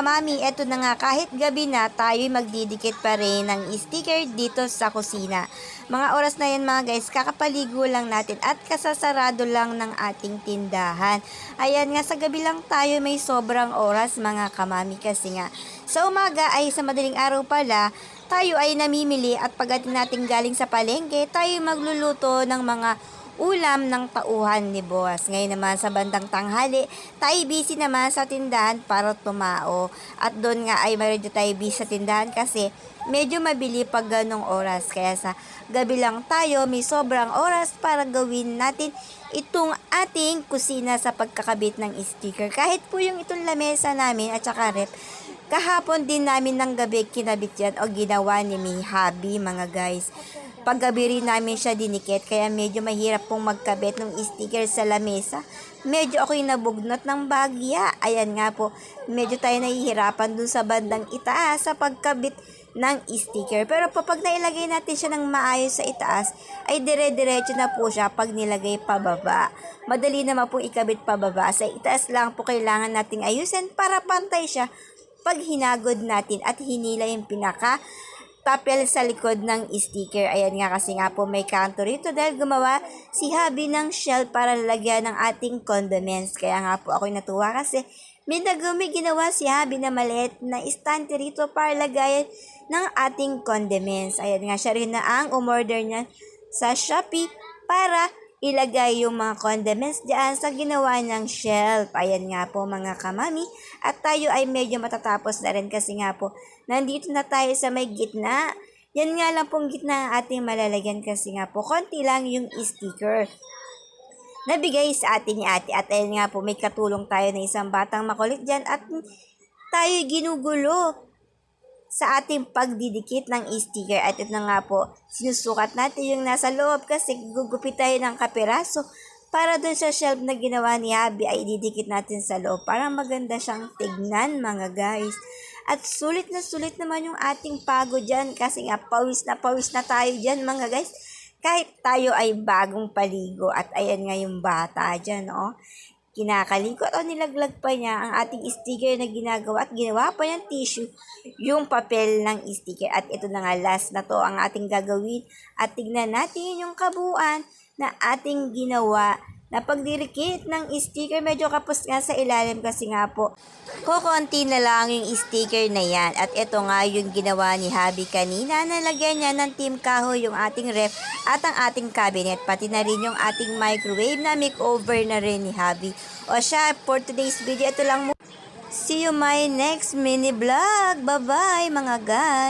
kamami, eto na nga, kahit gabi na, tayo'y magdidikit pa rin ng sticker dito sa kusina. Mga oras na yan mga guys, kakapaligo lang natin at kasasarado lang ng ating tindahan. Ayan nga, sa gabi lang tayo may sobrang oras mga kamami kasi nga. Sa umaga ay sa madaling araw pala, tayo ay namimili at pagdating natin galing sa palengke, tayo magluluto ng mga ulam ng tauhan ni boss. Ngayon naman sa bandang tanghali, tayo busy naman sa tindahan para tumao. At doon nga ay medyo tayo busy sa tindahan kasi medyo mabili pag ganong oras. Kaya sa gabi lang tayo, may sobrang oras para gawin natin itong ating kusina sa pagkakabit ng sticker. Kahit po yung itong lamesa namin at saka rep, kahapon din namin ng gabi kinabit yan o ginawa ni mi hubby mga guys. Paggabi rin namin siya dinikit kaya medyo mahirap pong magkabit ng sticker sa lamesa. Medyo ako'y nabugnot ng bagya. Ayan nga po, medyo tayo nahihirapan dun sa bandang itaas sa pagkabit ng sticker. Pero pag nailagay natin siya ng maayos sa itaas, ay dire-diretso na po siya pag nilagay pababa. Madali naman po ikabit pababa. Sa itaas lang po kailangan nating ayusin para pantay siya pag hinagod natin at hinila yung pinaka papel sa likod ng sticker. Ayan nga kasi nga po may kanto rito dahil gumawa si hubby ng shell para lalagyan ng ating condiments. Kaya nga po ako'y natuwa kasi may ginawa si hubby na maliit na istante rito para lagayan ng ating condiments. Ayan nga, siya rin na ang umorder niya sa Shopee para ilagay yung mga condiments dyan sa ginawa ng shelf. Ayan nga po mga kamami. At tayo ay medyo matatapos na rin kasi nga po nandito na tayo sa may gitna. Yan nga lang pong gitna ang ating malalagyan kasi nga po konti lang yung sticker nabigay sa atin ni ate. At ayan nga po may katulong tayo na isang batang makulit dyan at tayo ginugulo sa ating pagdidikit ng sticker. At ito na nga po, sinusukat natin yung nasa loob kasi gugupit tayo ng kapiraso para dun sa shelf na ginawa ni hubby ay didikit natin sa loob para maganda siyang tignan mga guys. At sulit naman yung ating pagod dyan kasi nga pawis na tayo dyan mga guys. Kahit tayo ay bagong paligo at ayan nga yung bata dyan, oh. Kinakalikot o nilaglag pa niya ang ating sticker na ginagawa at ginawa pa niyang tissue yung papel ng sticker. At ito na nga, last na to ang ating gagawin at tignan natin yung kabuuan na ating ginawa na pagdirikit ng sticker. Medyo kapos nga sa ilalim kasi nga po kukunti na lang yung sticker na yan. At ito nga yung ginawa ni hubby kanina. Nalagyan niya ng team kahoy yung ating ref at ang ating cabinet. Pati na rin yung ating microwave na makeover na rin ni hubby. O siya, for today's video, ito lang mo. See you my next mini vlog. Bye-bye mga guys!